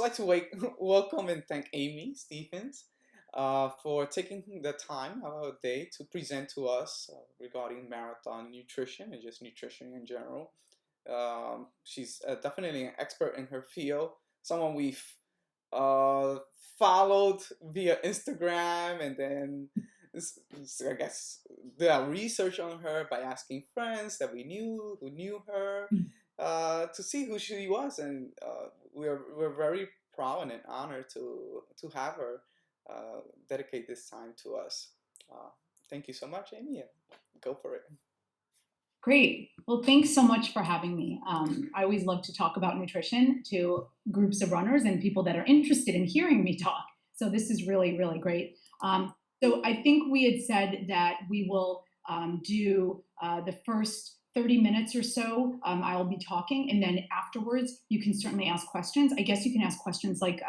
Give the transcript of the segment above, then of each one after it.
I'd like to welcome and thank Amy Stephens for taking the time out of our day to present to us regarding marathon nutrition and just nutrition in general. She's definitely an expert in her field, someone we've uh, followed via Instagram, and then I guess did our research on her by asking friends that we knew who knew her to see who she was, and we're very proud and honored to have her dedicate this time to us. Uh, Thank you so much, Amy. Go for it. Great. Well, thanks so much for having me. I always love to talk about nutrition to groups of runners and people that are interested in hearing me talk. So this is really, really great. So I think we had said that we will do the first 30 minutes or so. I'll be talking, and then afterwards, you can certainly ask questions. I guess you can ask questions like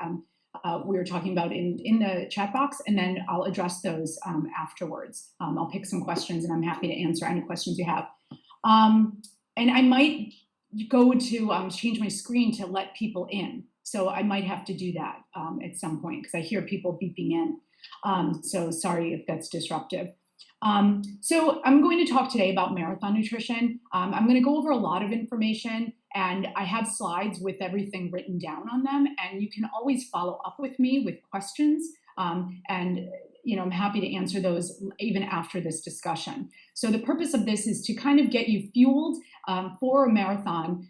we were talking about in the chat box, and then I'll address those afterwards. I'll pick some questions, and I'm happy to answer any questions you have. And I might go to change my screen to let people in. So I might have to do that at some point because I hear people beeping in. So sorry if that's disruptive. So I'm going to talk today about marathon nutrition. I'm going to go over a lot of information, and I have slides with everything written down on them, and you can always follow up with me with questions. And I'm happy to answer those even after this discussion. So the purpose of this is to kind of get you fueled for a marathon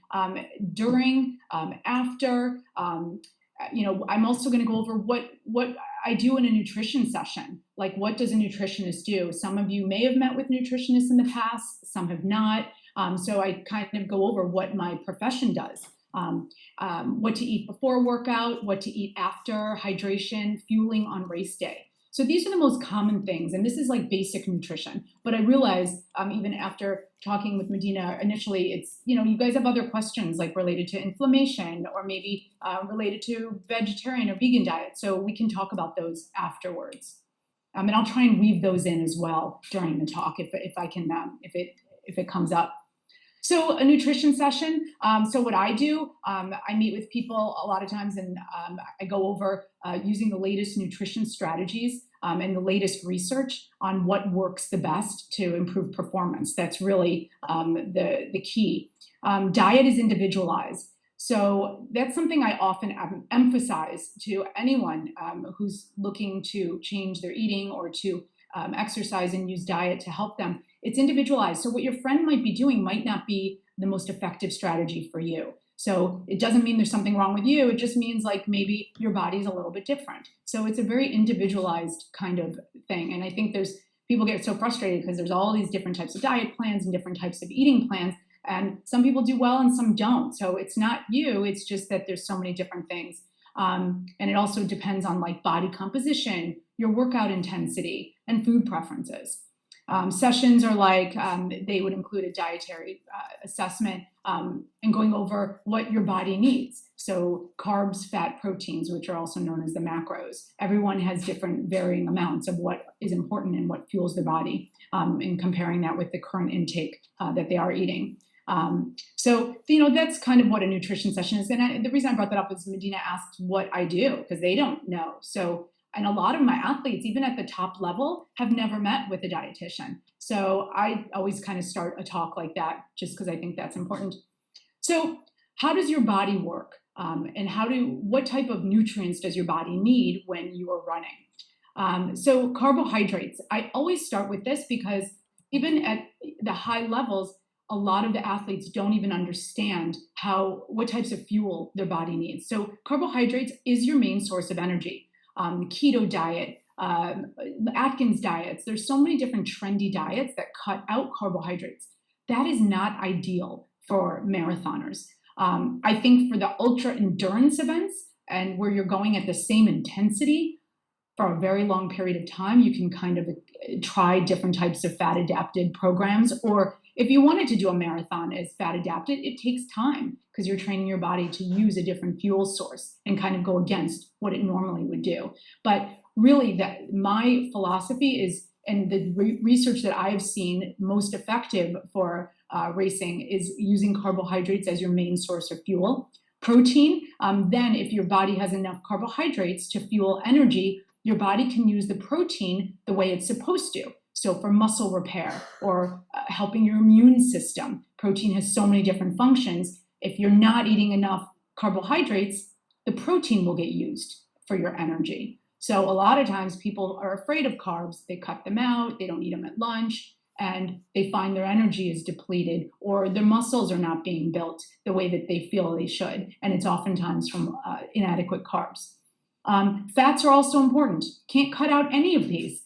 during, after. I'm also going to go over what I do in a nutrition session. Like, what does a nutritionist do? Some of you may have met with nutritionists in the past, some have not. So I kind of go over what my profession does. What to eat before workout, what to eat after, hydration, fueling on race day. So these are the most common things, and this is like basic nutrition. But I realize even after talking with Medina initially, it's, you guys have other questions like related to inflammation or maybe related to vegetarian or vegan diet. So we can talk about those afterwards. And I'll try and weave those in as well during the talk if I can, if it comes up. So a nutrition session. So what I do, I meet with people a lot of times, and I go over using the latest nutrition strategies and the latest research on what works the best to improve performance. That's really the key. Diet is individualized. So that's something I often emphasize to anyone who's looking to change their eating or to exercise and use diet to help them. It's individualized. So what your friend might be doing might not be the most effective strategy for you. So it doesn't mean there's something wrong with you. It just means like maybe your body's a little bit different. So it's a very individualized kind of thing. And I think people get so frustrated because there's all these different types of diet plans and different types of eating plans. And some people do well and some don't. So it's not you, it's just that there's so many different things. And it also depends on like body composition, your workout intensity, and food preferences. Sessions are like, they would include a dietary assessment and going over what your body needs. So carbs, fat, proteins, which are also known as the macros. Everyone has different varying amounts of what is important and what fuels their body, and comparing that with the current intake that they are eating. So that's kind of what a nutrition session is. And the reason I brought that up is Medina asked what I do, because they don't know. And a lot of my athletes, even at the top level, have never met with a dietitian. So I always kind of start a talk like that just because I think that's important. So how does your body work? And what type of nutrients does your body need when you are running? So carbohydrates, I always start with this because even at the high levels, a lot of the athletes don't even understand what types of fuel their body needs. So carbohydrates is your main source of energy. Keto diet, Atkins diets. There's so many different trendy diets that cut out carbohydrates. That is not ideal for marathoners. I think for the ultra endurance events and where you're going at the same intensity for a very long period of time, you can kind of try different types of fat adapted programs. Or if you wanted to do a marathon as fat adapted, it takes time because you're training your body to use a different fuel source and kind of go against what it normally would do. But really, my philosophy is, and the research that I've seen most effective for racing is using carbohydrates as your main source of fuel. Protein, then if your body has enough carbohydrates to fuel energy, your body can use the protein the way it's supposed to. So for muscle repair or helping your immune system, protein has so many different functions. If you're not eating enough carbohydrates, the protein will get used for your energy. So a lot of times people are afraid of carbs. They cut them out, they don't eat them at lunch, and they find their energy is depleted or their muscles are not being built the way that they feel they should. And it's oftentimes from inadequate carbs. Fats are also important. Can't cut out any of these.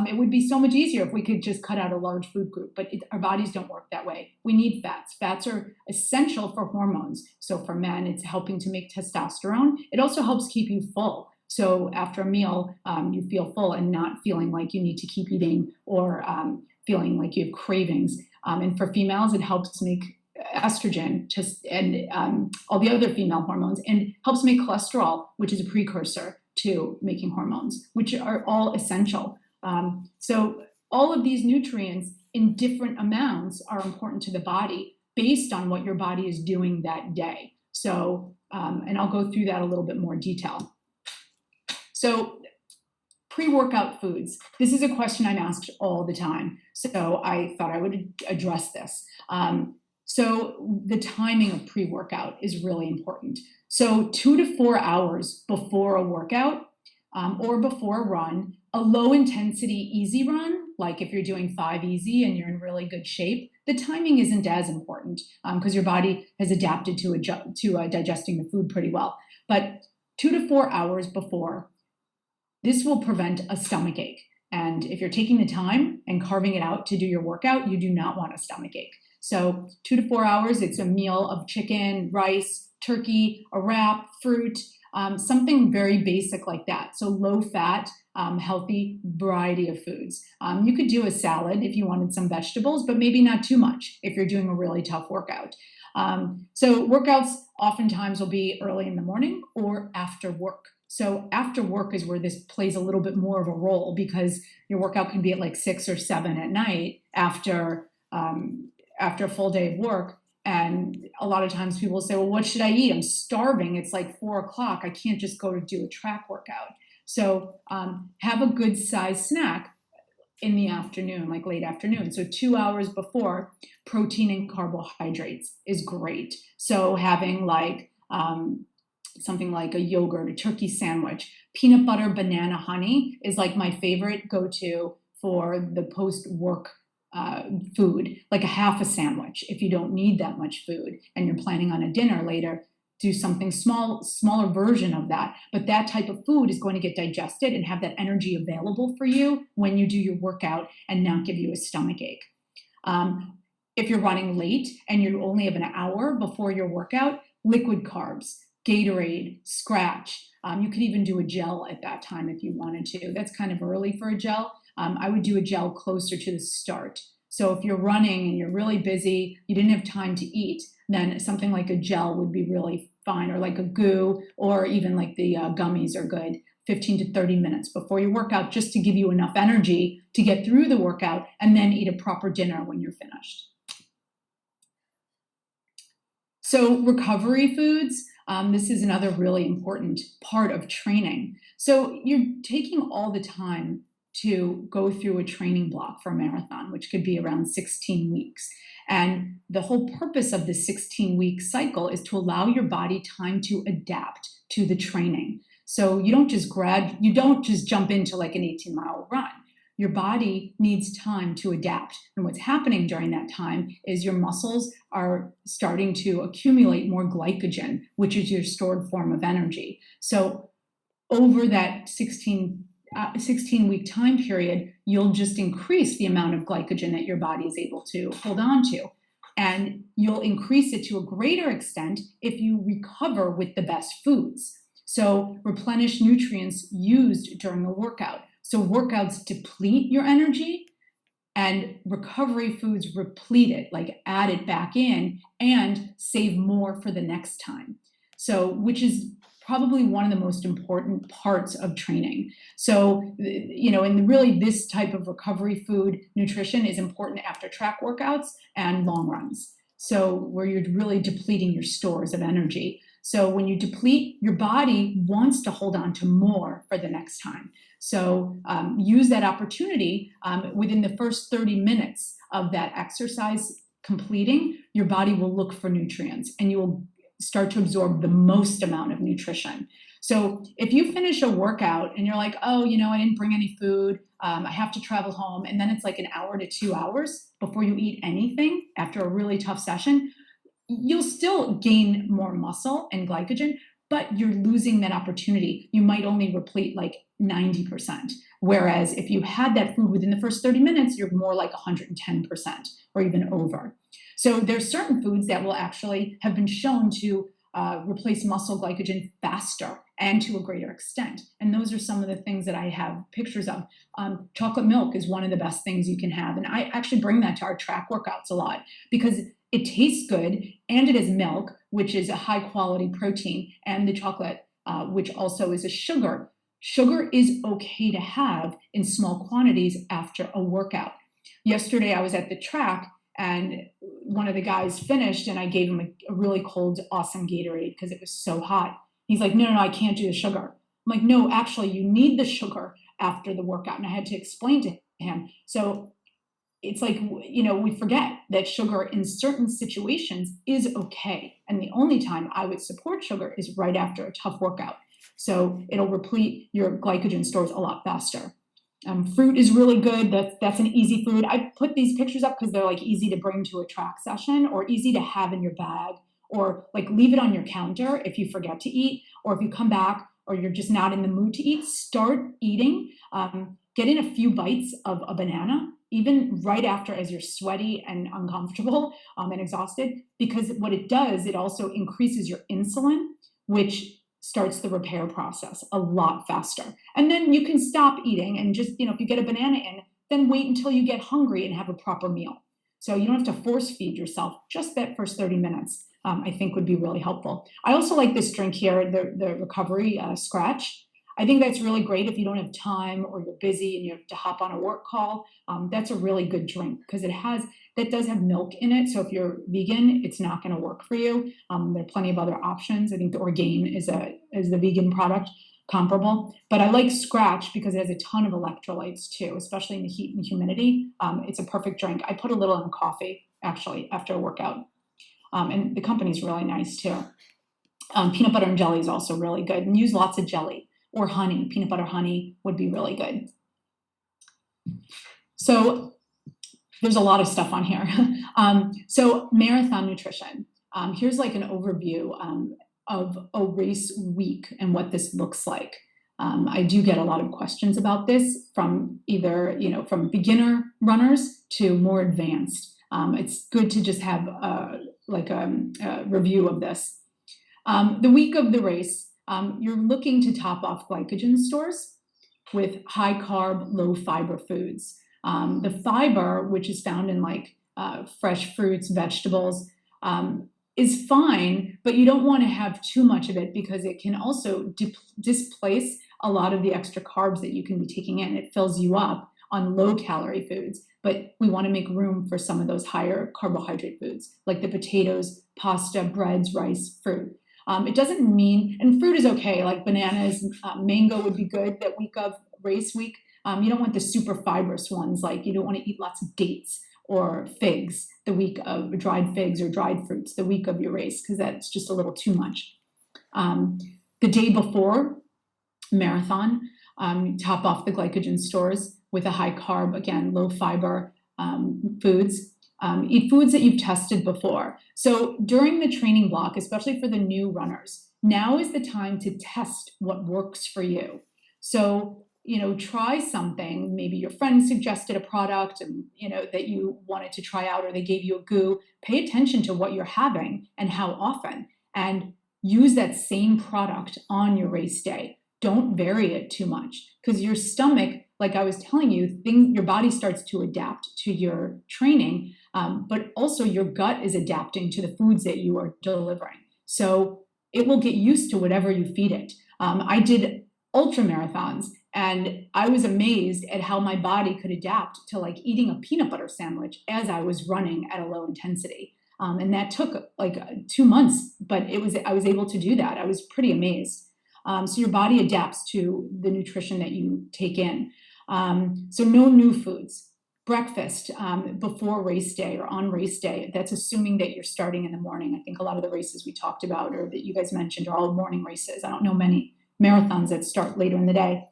It would be so much easier if we could just cut out a large food group, but our bodies don't work that way. We need fats. Fats are essential for hormones. So for men, it's helping to make testosterone. It also helps keep you full. So after a meal, you feel full and not feeling like you need to keep eating or feeling like you have cravings. And for females, it helps make estrogen and all the other female hormones, and helps make cholesterol, which is a precursor to making hormones, which are all essential. So all of these nutrients in different amounts are important to the body based on what your body is doing that day. So, and I'll go through that a little bit more detail. So pre-workout foods. This is a question I'm asked all the time. So I thought I would address this. So the timing of pre-workout is really important. So 2 to 4 hours before a workout or before a run, a low intensity easy run, like if you're doing 5 easy and you're in really good shape, the timing isn't as important because your body has adapted to digesting the food pretty well. But 2 to 4 hours before, this will prevent a stomach ache. And if you're taking the time and carving it out to do your workout, you do not want a stomach ache. So 2 to 4 hours, it's a meal of chicken, rice, turkey, a wrap, fruit, something very basic like that. So low fat, healthy variety of foods. You could do a salad if you wanted some vegetables, but maybe not too much if you're doing a really tough workout. So workouts oftentimes will be early in the morning or after work. So after work is where this plays a little bit more of a role because your workout can be at like 6 or 7 at night after a full day of work. And a lot of times people say, well, what should I eat? I'm starving. It's like 4 o'clock. I can't just go to do a track workout. So have a good sized snack in the afternoon, like late afternoon. So 2 hours before, protein and carbohydrates is great. So having like something like a yogurt, a turkey sandwich, peanut butter, banana, honey is like my favorite go-to for the post-work food, like a half a sandwich. If you don't need that much food and you're planning on a dinner later, do something smaller version of that. But that type of food is going to get digested and have that energy available for you when you do your workout and not give you a stomach ache. If you're running late and you only have an hour before your workout, liquid carbs, Gatorade, Scratch. You could even do a gel at that time if you wanted to. That's kind of early for a gel. I would do a gel closer to the start. So if you're running and you're really busy, you didn't have time to eat, then something like a gel would be really fine, or like a goo, or even like the gummies are good, 15 to 30 minutes before your workout, just to give you enough energy to get through the workout and then eat a proper dinner when you're finished. So recovery foods, this is another really important part of training. So you're taking all the time to go through a training block for a marathon, which could be around 16 weeks. And the whole purpose of the 16-week cycle is to allow your body time to adapt to the training. So you don't just jump into like an 18-mile run. Your body needs time to adapt. And what's happening during that time is your muscles are starting to accumulate more glycogen, which is your stored form of energy. So over that 16-week time period, you'll just increase the amount of glycogen that your body is able to hold on to. And you'll increase it to a greater extent if you recover with the best foods. So replenish nutrients used during a workout. So workouts deplete your energy and recovery foods replete it, like add it back in and save more for the next time. So, which is probably one of the most important parts of training. So, and really this type of recovery food nutrition is important after track workouts and long runs. So where you're really depleting your stores of energy. So when you deplete, your body wants to hold on to more for the next time. So use that opportunity within the first 30 minutes of that exercise completing. Your body will look for nutrients and you will start to absorb the most amount of nutrition. So if you finish a workout and you're like, oh, I didn't bring any food, I have to travel home, and then it's like an hour to 2 hours before you eat anything after a really tough session, you'll still gain more muscle and glycogen, but you're losing that opportunity. You might only replete like 90%. Whereas if you had that food within the first 30 minutes, you're more like 110% or even over. So there's certain foods that will actually have been shown to replace muscle glycogen faster and to a greater extent. And those are some of the things that I have pictures of. Chocolate milk is one of the best things you can have. And I actually bring that to our track workouts a lot because it tastes good and it is milk, which is a high quality protein, and the chocolate, which also is a sugar. Sugar is okay to have in small quantities after a workout. Yesterday I was at the track and one of the guys finished and I gave him a really cold, awesome Gatorade because it was so hot. He's like, no, I can't do the sugar. I'm like, no, actually you need the sugar after the workout. And I had to explain to him. So it's like, we forget that sugar in certain situations is okay. And the only time I would support sugar is right after a tough workout. So it'll replete your glycogen stores a lot faster. Fruit is really good. That's an easy food. I put these pictures up because they're like easy to bring to a track session or easy to have in your bag or like leave it on your counter if you forget to eat or if you come back or you're just not in the mood to eat, start eating. Get in a few bites of a banana, even right after as you're sweaty and uncomfortable and exhausted, because what it does, it also increases your insulin, which starts the repair process a lot faster. And then you can stop eating and just, if you get a banana in, then wait until you get hungry and have a proper meal. So you don't have to force feed yourself. Just that first 30 minutes, I think would be really helpful. I also like this drink here, the recovery scratch. I think that's really great if you don't have time or you're busy and you have to hop on a work call. That's a really good drink because that does have milk in it. So if you're vegan, it's not going to work for you. There are plenty of other options. I think the Orgain is the vegan product comparable. But I like Scratch because it has a ton of electrolytes too, especially in the heat and humidity. It's a perfect drink. I put a little in coffee actually after a workout. And the company's really nice too. Peanut butter and jelly is also really good. And use lots of jelly or honey. Peanut butter honey would be really good. So there's a lot of stuff on here. So marathon nutrition. Here's like an overview of a race week and what this looks like. I do get a lot of questions about this from either, from beginner runners to more advanced. It's good to just have a review of this. The week of the race, you're looking to top off glycogen stores with high carb, low fiber foods. The fiber, which is found in fresh fruits, vegetables, is fine, but you don't want to have too much of it because it can also displace a lot of the extra carbs that you can be taking in. It fills you up on low calorie foods, but we want to make room for some of those higher carbohydrate foods like the potatoes, pasta, breads, rice, fruit. It doesn't mean, and fruit is okay, like bananas, mango would be good that week of race week. You don't want the super fibrous ones, like you don't want to eat lots of dates or figs the week of dried figs or dried fruits the week of your race, because that's just a little too much. The day before marathon, top off the glycogen stores with a high carb, again, low fiber foods. Eat foods that you've tested before. So during the training block, especially for the new runners, now is the time to test what works for you. So, try something. Maybe your friend suggested a product and, that you wanted to try out, or they gave you a goo. Pay attention to what you're having and how often, and use that same product on your race day. Don't vary it too much because your stomach, like I was telling you, your body starts to adapt to your training, but also your gut is adapting to the foods that you are delivering. So it will get used to whatever you feed it. I did ultra marathons and I was amazed at how my body could adapt to eating a peanut butter sandwich as I was running at a low intensity. And that took like 2 months, but I was able to do that. I was pretty amazed. So your body adapts to the nutrition that you take in. So no new foods. Breakfast before race day or on race day, that's assuming that you're starting in the morning. I think a lot of the races we talked about or that you guys mentioned are all morning races. I don't know many marathons that start later in the day.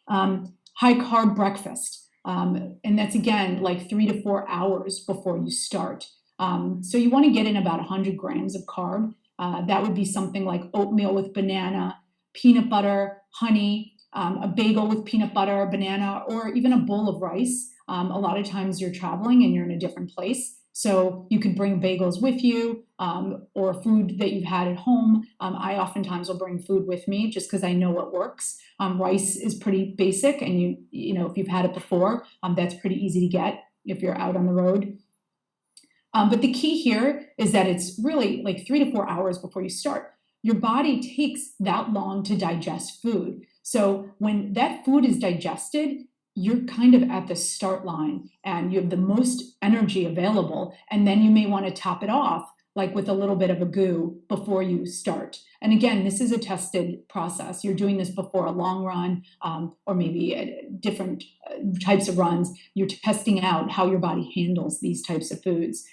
High carb breakfast. And that's again like 3 to 4 hours before you start. So you want to get in about 100 grams of carb. That would be something like oatmeal with banana, peanut butter, honey, a bagel with peanut butter, banana, or even a bowl of rice. A lot of times you're traveling and you're in a different place. So you could bring bagels with you or food that you've had at home. I oftentimes will bring food with me just because I know what works. Rice is pretty basic, and you know, if you've had it before, that's pretty easy to get if you're out on the road. But the key here is that it's really like 3 to 4 hours before you start. Your body takes that long to digest food. So when that food is digested, you're kind of at the start line and you have the most energy available. And then you may want to top it off like with a little bit of a goo before you start. And again, this is a tested process. You're doing this before a long run or maybe different types of runs. You're testing out how your body handles these types of foods.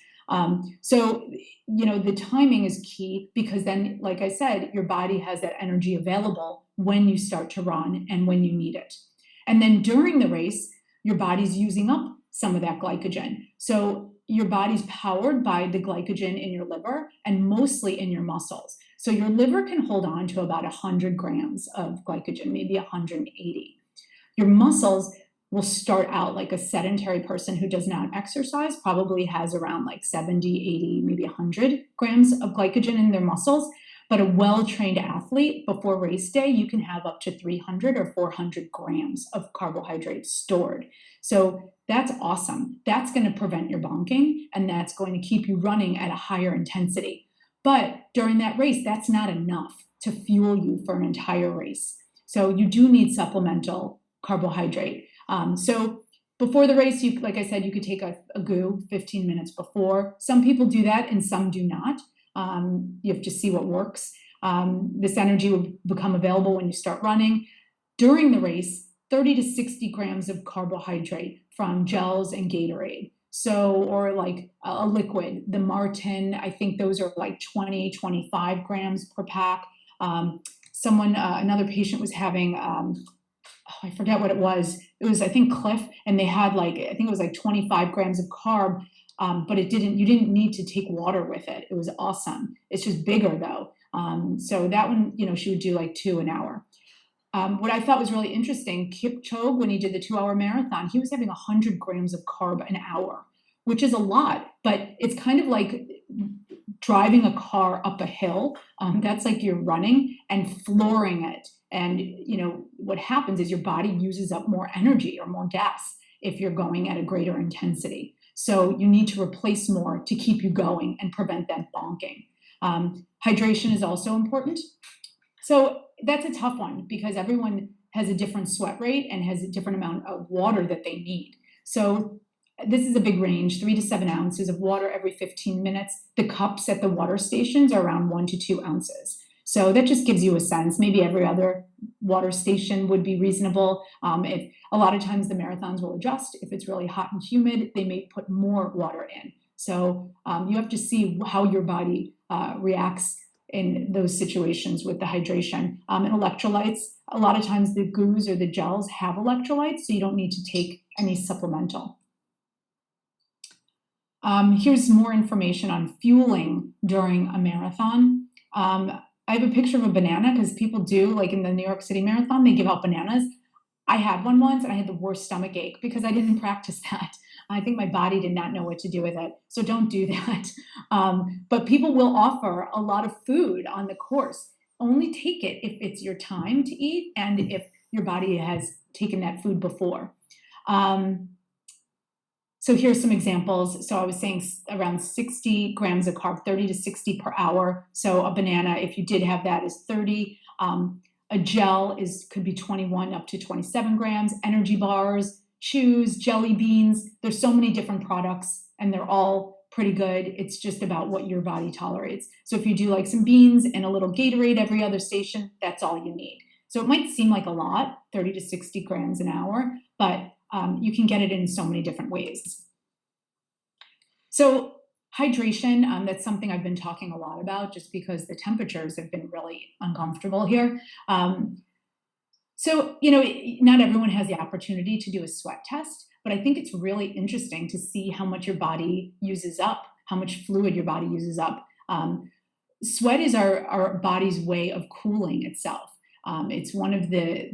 So, you know, the timing is key because then, like I said, your body has that energy available when you start to run and when you need it. And then during the race, your body's using up some of that glycogen. So your body's powered by the glycogen in your liver and mostly in your muscles. So your liver can hold on to about 100 grams of glycogen, maybe 180. Your muscles will start out like a sedentary person who does not exercise, probably has around like 70, 80, maybe 100 grams of glycogen in their muscles. But a well-trained athlete before race day, you can have up to 300 or 400 grams of carbohydrates stored. So that's awesome. That's going to prevent your bonking, and that's going to keep you running at a higher intensity. But during that race, that's not enough to fuel you for an entire race. So you do need supplemental carbohydrate. So before the race, you, like I said, you could take a goo 15 minutes before. Some people do that and some do not. You have to see what works. This energy will become available when you start running. During the race, 30 to 60 grams of carbohydrate from gels and Gatorade. So, or like a liquid, the Martin, I think those are like 20, 25 grams per pack. Another patient was having, I forget what it was. It was, I think, Cliff, and they had like, I think it was like 25 grams of carb. But you didn't need to take water with it. It was awesome. It's just bigger though. So that one, you know, she would do like 2 an hour. What I thought was really interesting, Kipchoge, when he did the 2-hour marathon, he was having 100 grams of carb an hour, which is a lot, but it's kind of like driving a car up a hill. That's like you're running and flooring it. And, you know, what happens is your body uses up more energy or more gas if you're going at a greater intensity. So you need to replace more to keep you going and prevent that bonking. Hydration is also important. So that's a tough one because everyone has a different sweat rate and has a different amount of water that they need. So this is a big range, 3 to 7 ounces of water every 15 minutes. The cups at the water stations are around 1 to 2 ounces. So that just gives you a sense. Maybe every other water station would be reasonable. If a lot of times the marathons will adjust. If it's really hot and humid, they may put more water in. So you have to see how your body reacts in those situations with the hydration. And electrolytes, a lot of times the goos or the gels have electrolytes, so you don't need to take any supplemental. Here's more information on fueling during a marathon. I have a picture of a banana because people do, like in the New York City Marathon, they give out bananas. I had one once and I had the worst stomach ache because I didn't practice that. I think my body did not know what to do with it. So don't do that. But people will offer a lot of food on the course. Only take it if it's your time to eat and if your body has taken that food before. So here's some examples. So I was saying around 60 grams of carb, 30 to 60 per hour. So a banana, if you did have that, is 30. A gel could be 21 up to 27 grams. Energy bars, chews, jelly beans. There's so many different products, and they're all pretty good. It's just about what your body tolerates. So if you do like some beans and a little Gatorade every other station, that's all you need. So it might seem like a lot, 30 to 60 grams an hour, but you can get it in so many different ways. So hydration, that's something I've been talking a lot about just because the temperatures have been really uncomfortable here. So, not everyone has the opportunity to do a sweat test, but I think it's really interesting to see how much your body uses up, how much fluid your body uses up. Sweat is our body's way of cooling itself. It's one of the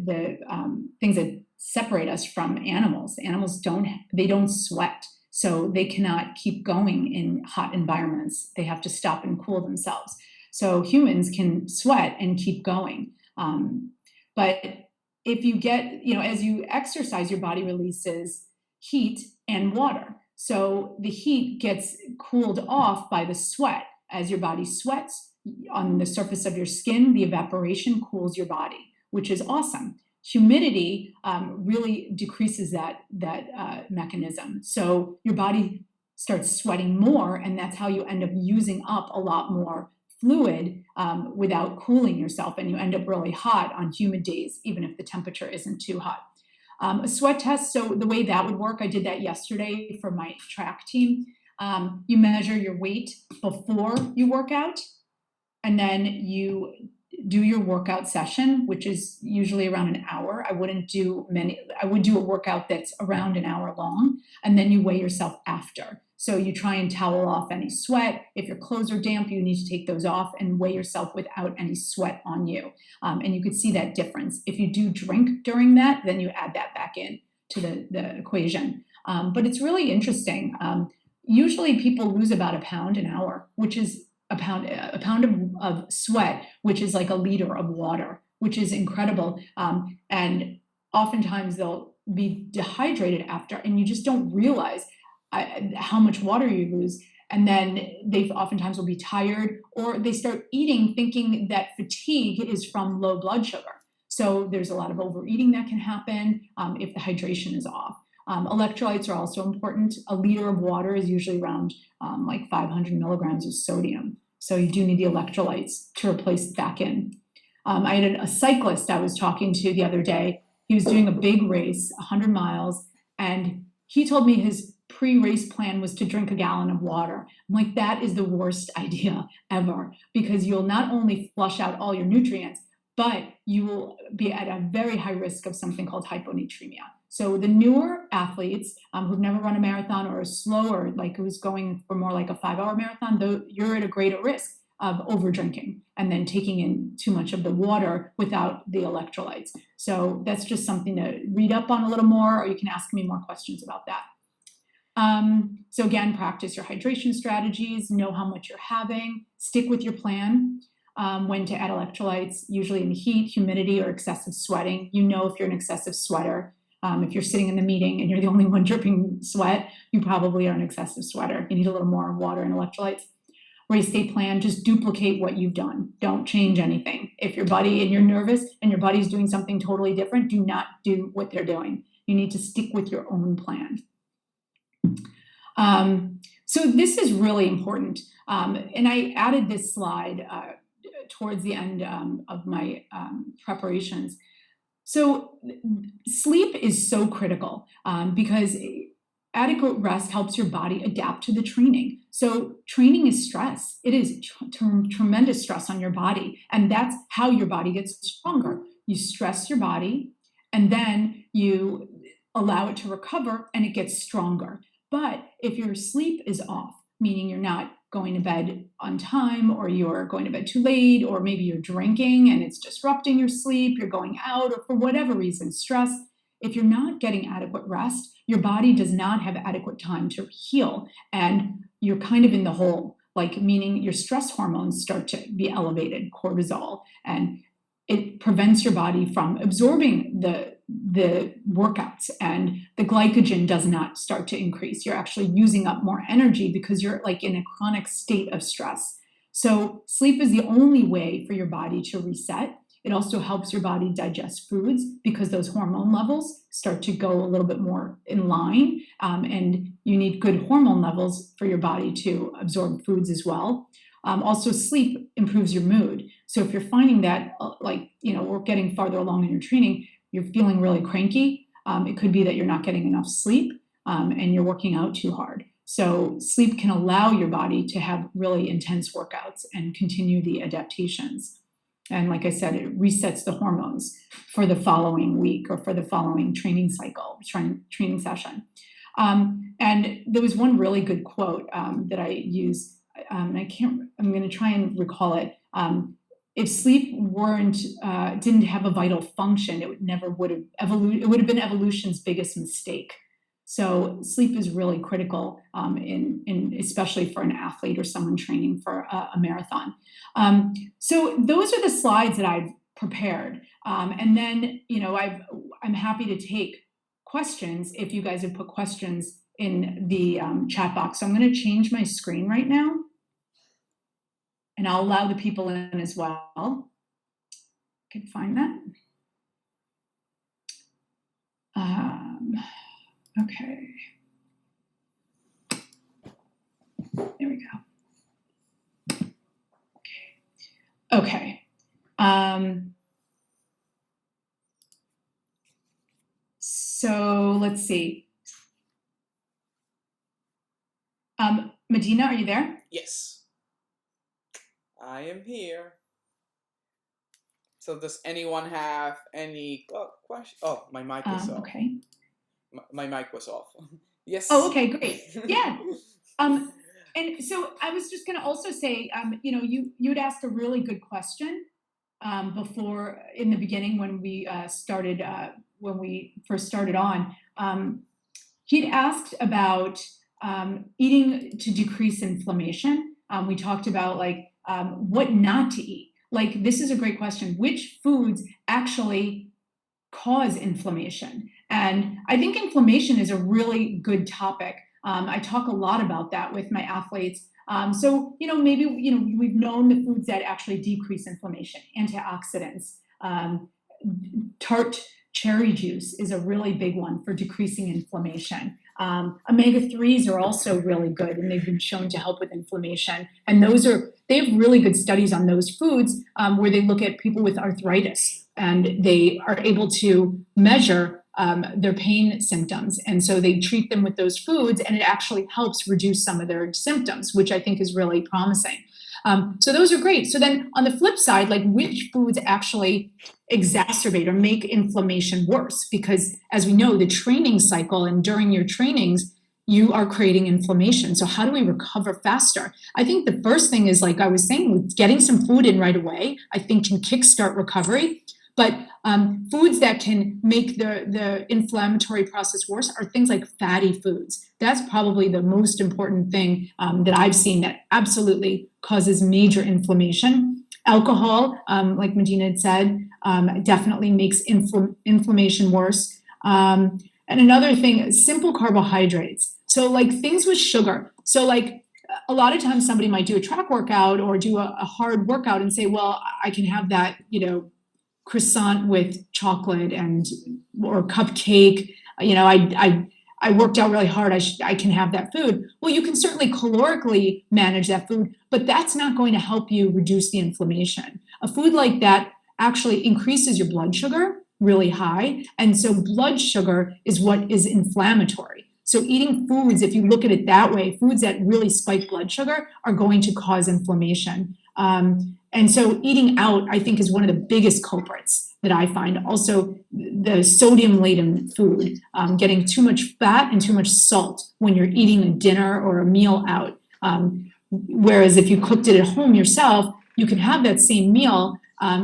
things that separate us from animals. Animals don't sweat, so they cannot keep going in hot environments. They have to stop and cool themselves. So humans can sweat and keep going. But if you get, as you exercise, your body releases heat and water. So the heat gets cooled off by the sweat. As your body sweats on the surface of your skin, the evaporation cools your body, which is awesome. Humidity really decreases that mechanism. So your body starts sweating more, and that's how you end up using up a lot more fluid without cooling yourself, and you end up really hot on humid days, even if the temperature isn't too hot. A sweat test, so the way that would work, I did that yesterday for my track team. You measure your weight before you work out, and then you do your workout session, which is usually around an hour. I would do a workout that's around an hour long, and then you weigh yourself after. So you try and towel off any sweat. If your clothes are damp, you need to take those off and weigh yourself without any sweat on you. And you could see that difference. If you do drink during that, then you add that back in to the equation. But it's really interesting. Usually people lose about a pound an hour, which is a pound of sweat, which is like a liter of water, which is incredible. And oftentimes they'll be dehydrated after, and you just don't realize how much water you lose. And then they oftentimes will be tired, or they start eating thinking that fatigue is from low blood sugar. So there's a lot of overeating that can happen if the hydration is off. Electrolytes are also important. A liter of water is usually around like 500 milligrams of sodium. So you do need the electrolytes to replace it back in. I had a cyclist I was talking to the other day. He was doing a big race, 100 miles, and he told me his pre-race plan was to drink a gallon of water. I'm like, that is the worst idea ever, because you'll not only flush out all your nutrients, but you will be at a very high risk of something called hyponatremia. So the newer athletes who've never run a marathon or are slower, like who's going for more like a 5-hour marathon, though you're at a greater risk of over drinking and then taking in too much of the water without the electrolytes. So that's just something to read up on a little more, or you can ask me more questions about that. So again, practice your hydration strategies, know how much you're having, stick with your plan. When to add electrolytes, usually in heat, humidity, or excessive sweating. You know if you're an excessive sweater. If you're sitting in the meeting and you're the only one dripping sweat, you probably are an excessive sweater. You need a little more water and electrolytes. Race day plan, just duplicate what you've done. Don't change anything. If your buddy and you're nervous and your buddy's doing something totally different, do not do what they're doing. You need to stick with your own plan. So this is really important. And I added this slide towards the end of my preparations. So sleep is so critical because adequate rest helps your body adapt to the training. So training is stress. It is tremendous stress on your body. And that's how your body gets stronger. You stress your body and then you allow it to recover and it gets stronger. But if your sleep is off, meaning you're not going to bed on time, or you're going to bed too late, or maybe you're drinking and it's disrupting your sleep, you're going out, or for whatever reason, stress, if you're not getting adequate rest, your body does not have adequate time to heal, and you're kind of in the hole, like meaning your stress hormones start to be elevated, cortisol, and it prevents your body from absorbing the workouts, and the glycogen does not start to increase. You're actually using up more energy because you're like in a chronic state of stress. So sleep is the only way for your body to reset. It also helps your body digest foods because those hormone levels start to go a little bit more in line, and you need good hormone levels for your body to absorb foods as well. Also, sleep improves your mood. So if you're finding that, we're getting farther along in your training, you're feeling really cranky, it could be that you're not getting enough sleep, and you're working out too hard. So sleep can allow your body to have really intense workouts and continue the adaptations. And like I said, it resets the hormones for the following week or for the following training training session. And there was one really good quote that I use. I'm going to try and recall it. If sleep didn't have a vital function, it would have been evolution's biggest mistake. So sleep is really critical, especially for an athlete or someone training for a marathon. So those are the slides that I've prepared. And then, I'm happy to take questions if you guys have put questions in the chat box. So I'm going to change my screen right now. And I'll allow the people in as well. I can find that. Okay. There we go. Okay. So let's see. Medina, are you there? Yes, I am here. So does anyone have any question? Oh, my mic is off. Okay. My mic was off. Yes. Oh, okay, great. Yeah. And so I was just going to also say, you'd asked a really good question before in the beginning when we first started on. He'd asked about eating to decrease inflammation. We talked about what not to eat. This is a great question. Which foods actually cause inflammation? And I think inflammation is a really good topic. I talk a lot about that with my athletes. So, maybe, we've known the foods that actually decrease inflammation, antioxidants. Tart cherry juice is a really big one for decreasing inflammation. Omega-3s are also really good, and they've been shown to help with inflammation. And they have really good studies on those foods where they look at people with arthritis, and they are able to measure their pain symptoms. And so they treat them with those foods, and it actually helps reduce some of their symptoms, which I think is really promising. So those are great. So then on the flip side, which foods actually exacerbate or make inflammation worse? Because as we know, the training cycle and during your trainings, you are creating inflammation. So how do we recover faster? I think the first thing is, like I was saying, getting some food in right away, I think can kickstart recovery. But foods that can make the inflammatory process worse are things like fatty foods. That's probably the most important thing that I've seen that absolutely causes major inflammation. Alcohol, like Medina had said, definitely makes inflammation worse. And another thing, simple carbohydrates. So things with sugar. So a lot of times somebody might do a track workout or do a hard workout and say, well, I can have that, croissant with chocolate or cupcake. I worked out really hard. I can have that food. Well, you can certainly calorically manage that food, but that's not going to help you reduce the inflammation. A food like that actually increases your blood sugar really high. And so blood sugar is what is inflammatory. So eating foods, if you look at it that way, foods that really spike blood sugar are going to cause inflammation. And so eating out, I think, is one of the biggest culprits that I find. Also, the sodium-laden food, getting too much fat and too much salt when you're eating a dinner or a meal out. Whereas if you cooked it at home yourself, you can have that same meal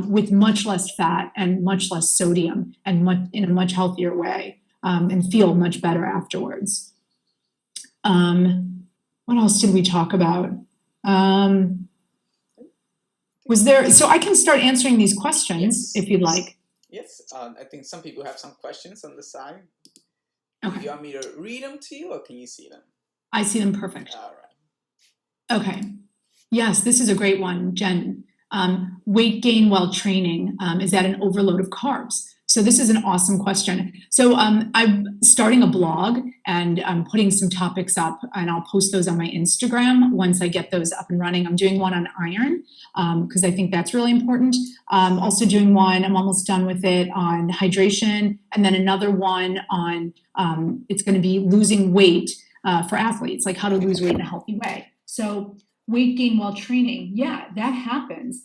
with much less fat and much less sodium and in a much healthier way, and feel much better afterwards. What else did we talk about? So I can start answering these questions if you'd like. Yes, I think some people have some questions on the side. Okay. Do you want me to read them to you, or can you see them? I see them perfect. All right. Okay. Yes, this is a great one, Jen. Weight gain while training, is that an overload of carbs? So this is an awesome question. So I'm starting a blog and I'm putting some topics up, and I'll post those on my Instagram once I get those up and running. I'm doing one on iron because I think that's really important. Also doing one, I'm almost done with it, on hydration, and then another one on, it's going to be losing weight for athletes, like how to lose weight in a healthy way. So weight gain while training, yeah, that happens.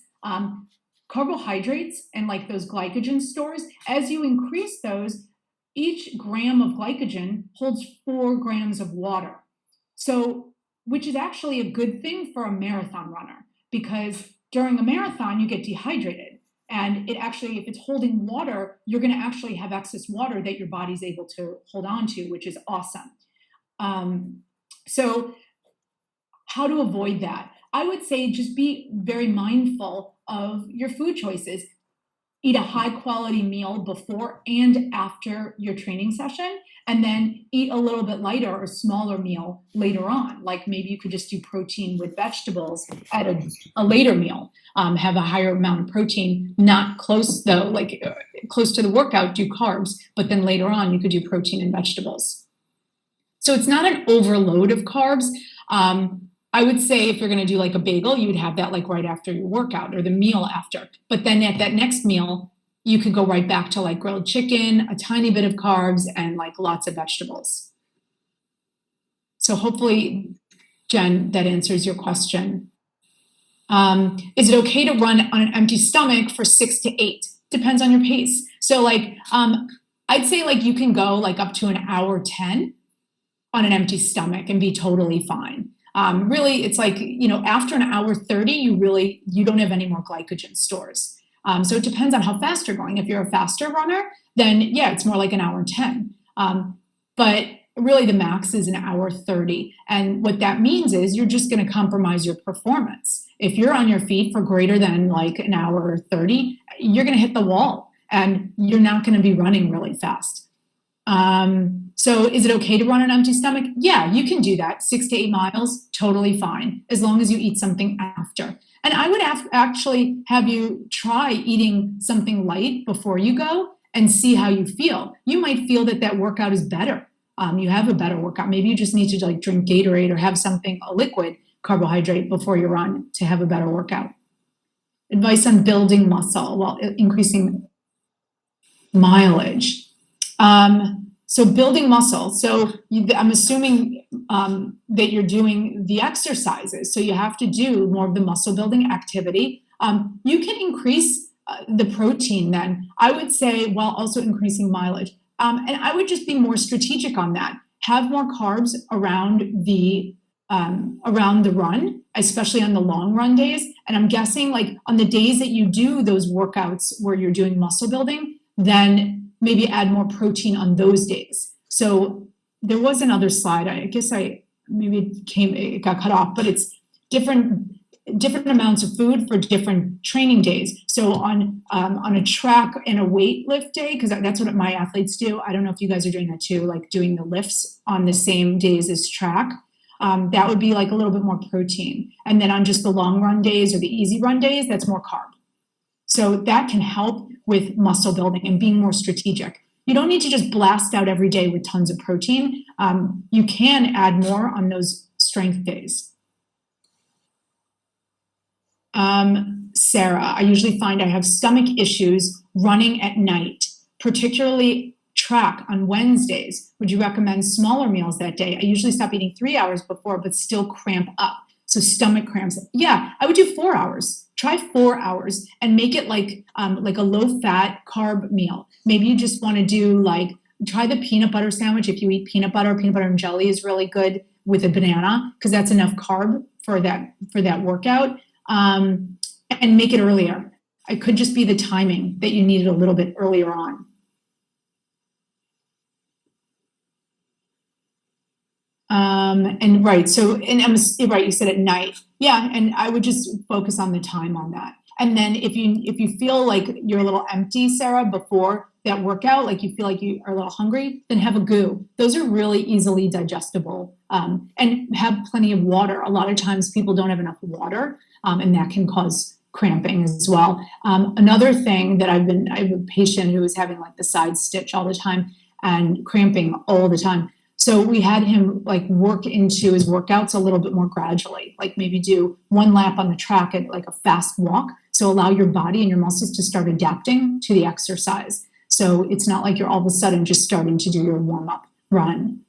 Carbohydrates and like those glycogen stores, as you increase those, each gram of glycogen holds 4 grams of water. So, which is actually a good thing for a marathon runner, because during a marathon you get dehydrated. And it actually, if it's holding water, you're going to actually have excess water that your body's able to hold on to, which is awesome. So how to avoid that? I would say just be very mindful of your food choices. Eat a high quality meal before and after your training session, and then eat a little bit lighter or smaller meal later on. Like maybe you could just do protein with vegetables at a later meal. Have a higher amount of protein, not close though, like close to the workout, do carbs, but then later on you could do protein and vegetables. So it's not an overload of carbs. I would say if you're going to do like a bagel, you would have that like right after your workout or the meal after. But then at that next meal, you could go right back to like grilled chicken, a tiny bit of carbs, and like lots of vegetables. So hopefully, Jen, that answers your question. Is it okay to run on an empty stomach for 6 to 8? Depends on your pace. So like, I'd say like you can go like up to an hour 10 on an empty stomach and be totally fine. Really, it's like, after an hour 30, you don't have any more glycogen stores. So it depends on how fast you're going. If you're a faster runner, then yeah, it's more like an hour 10. But really the max is an hour 30. And what that means is you're just going to compromise your performance. If you're on your feet for greater than like an hour 30, you're going to hit the wall and you're not going to be running really fast. So is it okay to run an empty stomach? Yeah, you can do that. 6 to 8 miles, totally fine, as long as you eat something after. And I would actually have you try eating something light before you go and see how you feel. You might feel that workout is better. You have a better workout. Maybe you just need to like drink Gatorade or have something, a liquid carbohydrate before you run to have a better workout. Advice on building muscle while increasing mileage. So building muscle. So I'm assuming that you're doing the exercises. So you have to do more of the muscle building activity. You can increase the protein then, I would say, while also increasing mileage. And I would just be more strategic on that. Have more carbs around the run, especially on the long run days. And I'm guessing like on the days that you do those workouts where you're doing muscle building, then maybe add more protein on those days. So there was another slide. I guess it got cut off, but it's different amounts of food for different training days. So on a track and a weight lift day, because that's what my athletes do. I don't know if you guys are doing that too, like doing the lifts on the same days as track. That would be like a little bit more protein. And then on just the long run days or the easy run days, that's more carb. So that can help with muscle building and being more strategic. You don't need to just blast out every day with tons of protein. You can add more on those strength days. Sarah, I usually find I have stomach issues running at night, particularly track on Wednesdays. Would you recommend smaller meals that day? I usually stop eating 3 hours before, but still cramp up. So stomach cramps. Yeah, I would do 4 hours. Try 4 hours and make it like a low-fat carb meal. Maybe you just want to do try the peanut butter sandwich. If you eat peanut butter and jelly is really good with a banana because that's enough carb for that workout. And make it earlier. It could just be the timing that you need it a little bit earlier on. And right, right, you said at night. Yeah, and I would just focus on the time on that. And then if you feel like you're a little empty, Sarah, before that workout, like you feel like you are a little hungry, then have a goo. Those are really easily digestible. And have plenty of water. A lot of times people don't have enough water, and that can cause cramping as well. Another thing that I have a patient who was having like the side stitch all the time and cramping all the time. So we had him like work into his workouts a little bit more gradually, like maybe do 1 lap on the track at like a fast walk. So allow your body and your muscles to start adapting to the exercise. So it's not like you're all of a sudden just starting to do your warm-up run.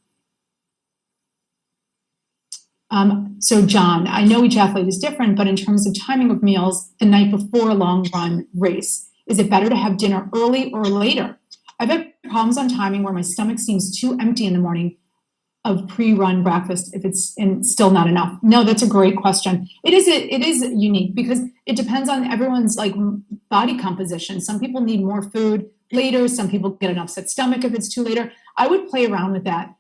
So John, I know each athlete is different, but in terms of timing of meals the night before a long run race, is it better to have dinner early or later? I've had problems on timing where my stomach seems too empty in the morning of pre-run breakfast if it's still not enough. No, that's a great question. It is unique because it depends on everyone's like body composition. Some people need more food later. Some people get an upset stomach if it's too later. I would play around with that.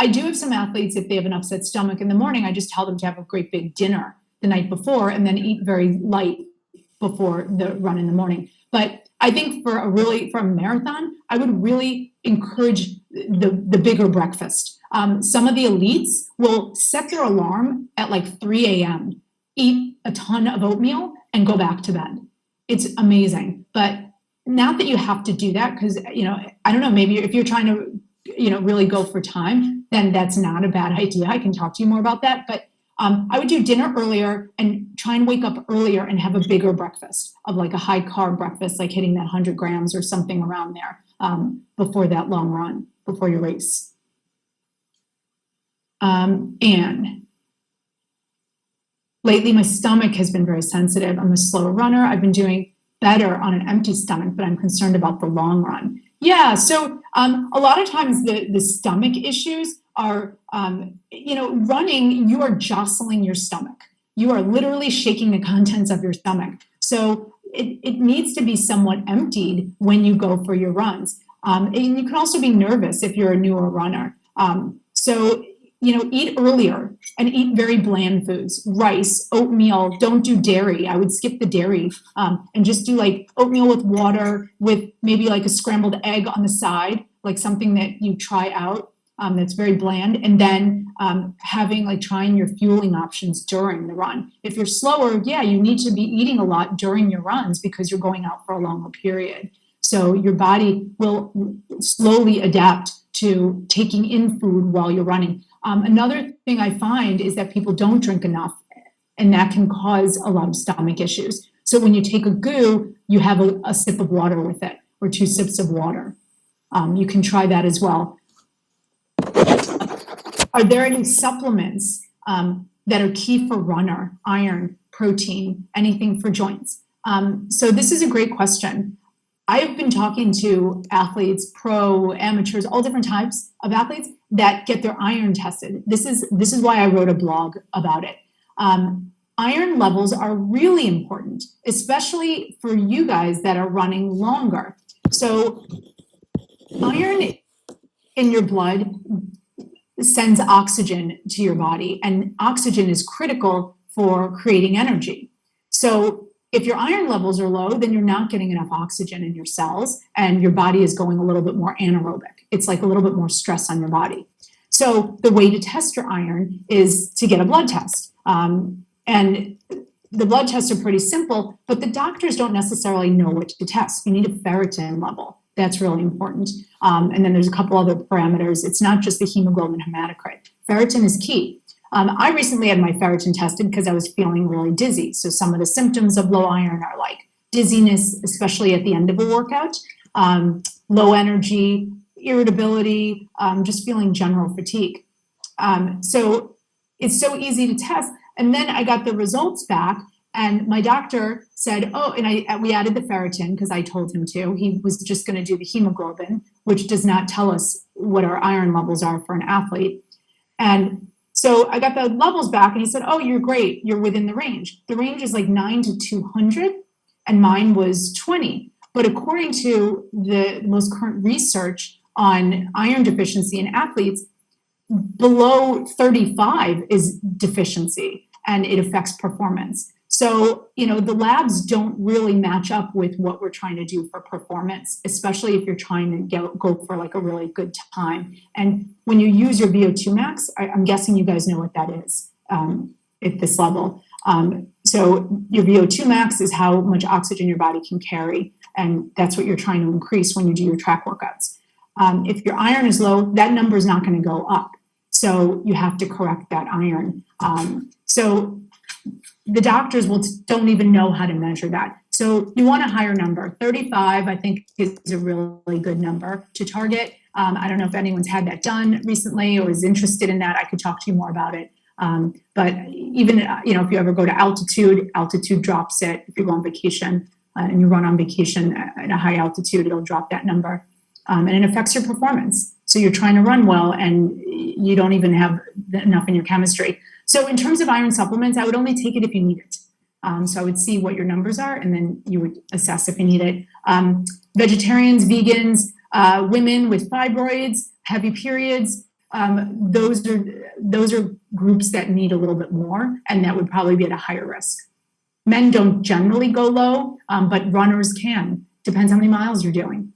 I do have some athletes, if they have an upset stomach in the morning, I just tell them to have a great big dinner the night before and then eat very light before the run in the morning. But I think for a marathon, I would really encourage the bigger breakfast. Some of the elites will set their alarm at like 3 a.m., eat a ton of oatmeal and go back to bed. It's amazing. But not that you have to do that because, I don't know, maybe if you're trying to, really go for time, then that's not a bad idea. I can talk to you more about that. But I would do dinner earlier and try and wake up earlier and have a bigger breakfast of like a high carb breakfast, like hitting that 100 grams or something around there before that long run, before your race. Anne, lately my stomach has been very sensitive. I'm a slower runner. I've been doing better on an empty stomach, but I'm concerned about the long run. Yeah, so a lot of times the stomach issues are, running, you are jostling your stomach. You are literally shaking the contents of your stomach. So it needs to be somewhat emptied when you go for your runs. And you can also be nervous if you're a newer runner. So eat earlier and eat very bland foods, rice, oatmeal, don't do dairy. I would skip the dairy and just do like oatmeal with water with maybe like a scrambled egg on the side, like something that you try out that's very bland. And then trying your fueling options during the run. If you're slower, yeah, you need to be eating a lot during your runs because you're going out for a longer period. So your body will slowly adapt to taking in food while you're running. Another thing I find is that people don't drink enough, and that can cause a lot of stomach issues. So when you take a goo, you have a sip of water with it, or 2 sips of water. You can try that as well. Are there any supplements that are key for runner? Iron, protein, anything for joints? So this is a great question. I've been talking to athletes, pro, amateurs, all different types of athletes that get their iron tested. This is why I wrote a blog about it. Iron levels are really important, especially for you guys that are running longer. So iron in your blood sends oxygen to your body, and oxygen is critical for creating energy. So if your iron levels are low, then you're not getting enough oxygen in your cells and your body is going a little bit more anaerobic. It's like a little bit more stress on your body. So the way to test your iron is to get a blood test. And the blood tests are pretty simple, but the doctors don't necessarily know what to test. You need a ferritin level. That's really important. And then there's a couple other parameters. It's not just the hemoglobin hematocrit. Ferritin is key. I recently had my ferritin tested because I was feeling really dizzy. So some of the symptoms of low iron are like dizziness, especially at the end of a workout, low energy, irritability, just feeling general fatigue. So it's so easy to test. And then I got the results back and my doctor said, we added the ferritin because I told him to. He was just going to do the hemoglobin, which does not tell us what our iron levels are for an athlete. And so I got the levels back and he said, oh, you're great. You're within the range. The range is like 9 to 200 and mine was 20. But according to the most current research on iron deficiency in athletes, below 35 is deficiency and it affects performance. So, the labs don't really match up with what we're trying to do for performance, especially if you're trying to go for like a really good time. And when you use your VO2 max, I'm guessing you guys know what that is at this level. So your VO2 max is how much oxygen your body can carry, and that's what you're trying to increase when you do your track workouts. If your iron is low, that number is not going to go up. So you have to correct that iron. So the doctors don't even know how to measure that. So you want a higher number. 35, I think, is a really good number to target. I don't know if anyone's had that done recently or is interested in that. I could talk to you more about it. But even, if you ever go to altitude drops it. If you go on vacation and you run on vacation at a high altitude, it'll drop that number. And it affects your performance. So you're trying to run well and you don't even have enough in your chemistry. So in terms of iron supplements, I would only take it if you need it. So I would see what your numbers are and then you would assess if you need it. Vegetarians, vegans, women with fibroids, heavy periods, those are groups that need a little bit more, and that would probably be at a higher risk. Men don't generally go low, but runners can. Depends how many miles you're doing.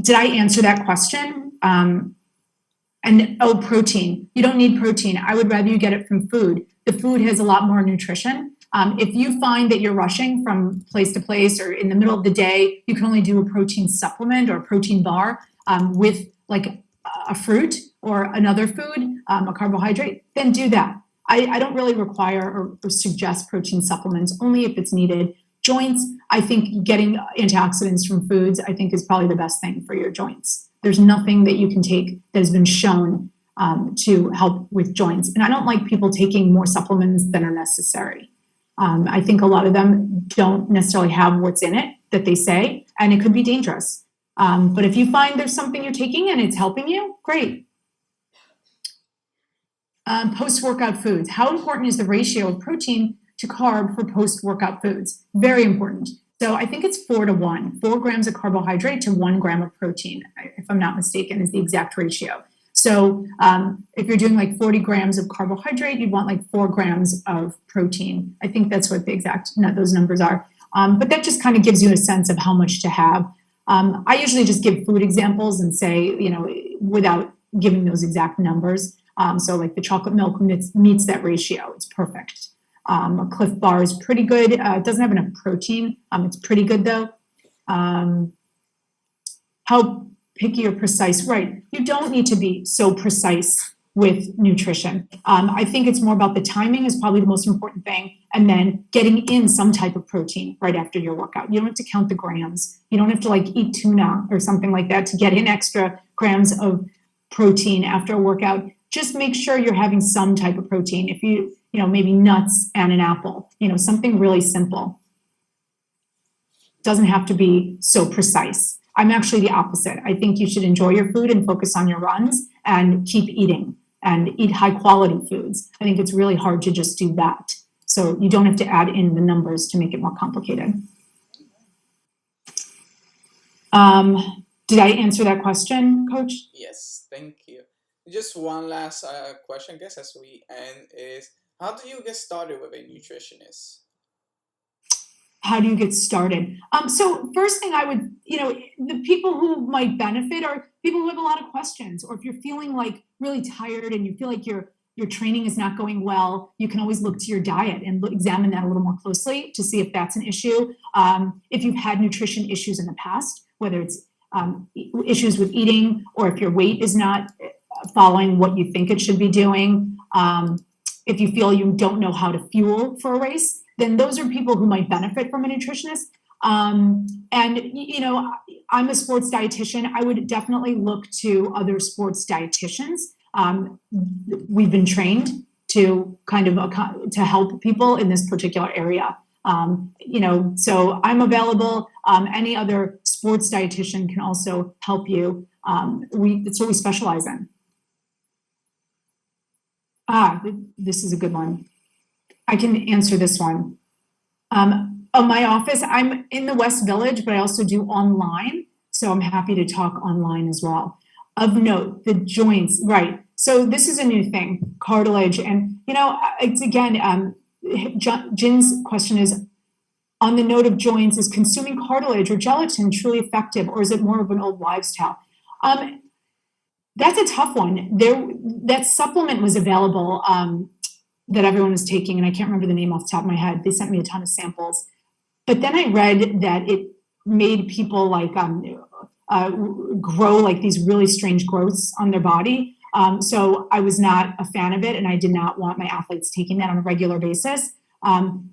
Did I answer that question? Protein. You don't need protein. I would rather you get it from food. The food has a lot more nutrition. If you find that you're rushing from place to place or in the middle of the day, you can only do a protein supplement or a protein bar with like a fruit or another food, a carbohydrate, then do that. I don't really require or suggest protein supplements, only if it's needed. Joints, I think getting antioxidants from foods, I think is probably the best thing for your joints. There's nothing that you can take that has been shown to help with joints. And I don't like people taking more supplements than are necessary. I think a lot of them don't necessarily have what's in it that they say, and it could be dangerous. But if you find there's something you're taking and it's helping you, great. Post-workout foods. How important is the ratio of protein to carb for post-workout foods? Very important. So I think it's 4-to-1, 4 grams of carbohydrate to 1 gram of protein, if I'm not mistaken, is the exact ratio. So if you're doing like 40 grams of carbohydrate, you'd want like 4 grams of protein. I think that's what the exact, those numbers are. But that just kind of gives you a sense of how much to have. I usually just give food examples and say, without giving those exact numbers. So like the chocolate milk meets that ratio. It's perfect. A Cliff Bar is pretty good. It doesn't have enough protein. It's pretty good though. How picky or precise? Right. You don't need to be so precise with nutrition. I think it's more about the timing is probably the most important thing. And then getting in some type of protein right after your workout. You don't have to count the grams. You don't have to like eat tuna or something like that to get in extra grams of protein after a workout. Just make sure you're having some type of protein. If maybe nuts and an apple, something really simple. Doesn't have to be so precise. I'm actually the opposite. I think you should enjoy your food and focus on your runs and keep eating and eat high quality foods. I think it's really hard to just do that. So you don't have to add in the numbers to make it more complicated. Did I answer that question, Coach? Yes, thank you. Just one last question, I guess, as we end is, how do you get started with a nutritionist? How do you get started? So first thing I would, the people who might benefit are people who have a lot of questions, or if you're feeling like really tired and you feel like your training is not going well, you can always look to your diet and examine that a little more closely to see if that's an issue. If you've had nutrition issues in the past, whether it's issues with eating or if your weight is not following what you think it should be doing, if you feel you don't know how to fuel for a race, then those are people who might benefit from a nutritionist. And, I'm a sports dietitian. I would definitely look to other sports dietitians. We've been trained to kind of to help people in this particular area. So I'm available. Any other sports dietitian can also help you. It's what we specialize in. This is a good one. I can answer this one. My office, I'm in the West Village, but I also do online. So I'm happy to talk online as well. Of note, the joints, right. So this is a new thing, cartilage. And, it's again, Jin's question is, on the note of joints, is consuming cartilage or gelatin truly effective, or is it more of an old wives' tale? That's a tough one. That supplement was available that everyone was taking, and I can't remember the name off the top of my head. They sent me a ton of samples. But then I read that it made people like grow like these really strange growths on their body. So I was not a fan of it, and I did not want my athletes taking that on a regular basis.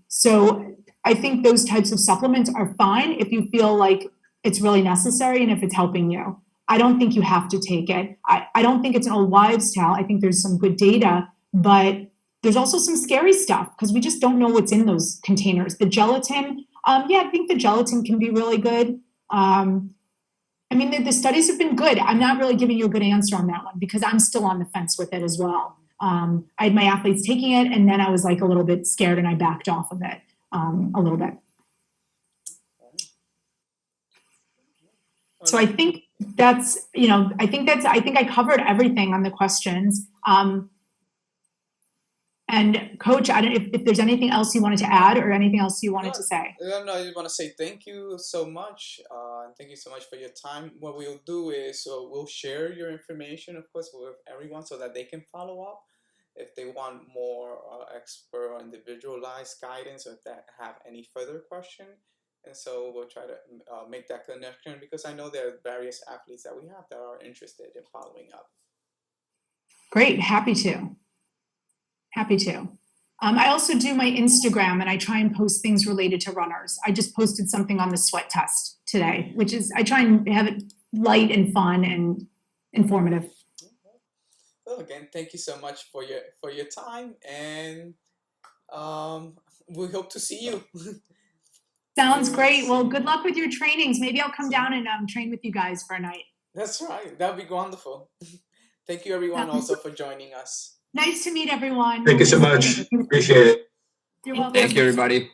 So I think those types of supplements are fine if you feel like it's really necessary and if it's helping you. I don't think you have to take it. I don't think it's an old wives' tale. I think there's some good data, but there's also some scary stuff because we just don't know what's in those containers. The gelatin, yeah, I think the gelatin can be really good. I mean, the studies have been good. I'm not really giving you a good answer on that one because I'm still on the fence with it as well. I had my athletes taking it, and then I was like a little bit scared, and I backed off of it a little bit. So I think that's, you know, I think I covered everything on the questions. And Coach, I don't know if there's anything else you wanted to add or anything else you wanted to say. No, I just want to say thank you so much. Thank you so much for your time. What we'll do is we'll share your information, of course, with everyone so that they can follow up if they want more expert or individualized guidance or if they have any further question. And so we'll try to make that connection because I know there are various athletes that we have that are interested in following up. Great, happy to. Happy to. I also do my Instagram and I try and post things related to runners. I just posted something on the sweat test today, which is, I try and have it light and fun and informative. Well, again, thank you so much for your time, and we hope to see you. Sounds great. Well, good luck with your trainings. Maybe I'll come down and train with you guys for a night. That's right. That would be wonderful. Thank you, everyone, also for joining us. Nice to meet everyone. Thank you so much. Appreciate it. You're welcome. Thank you, everybody.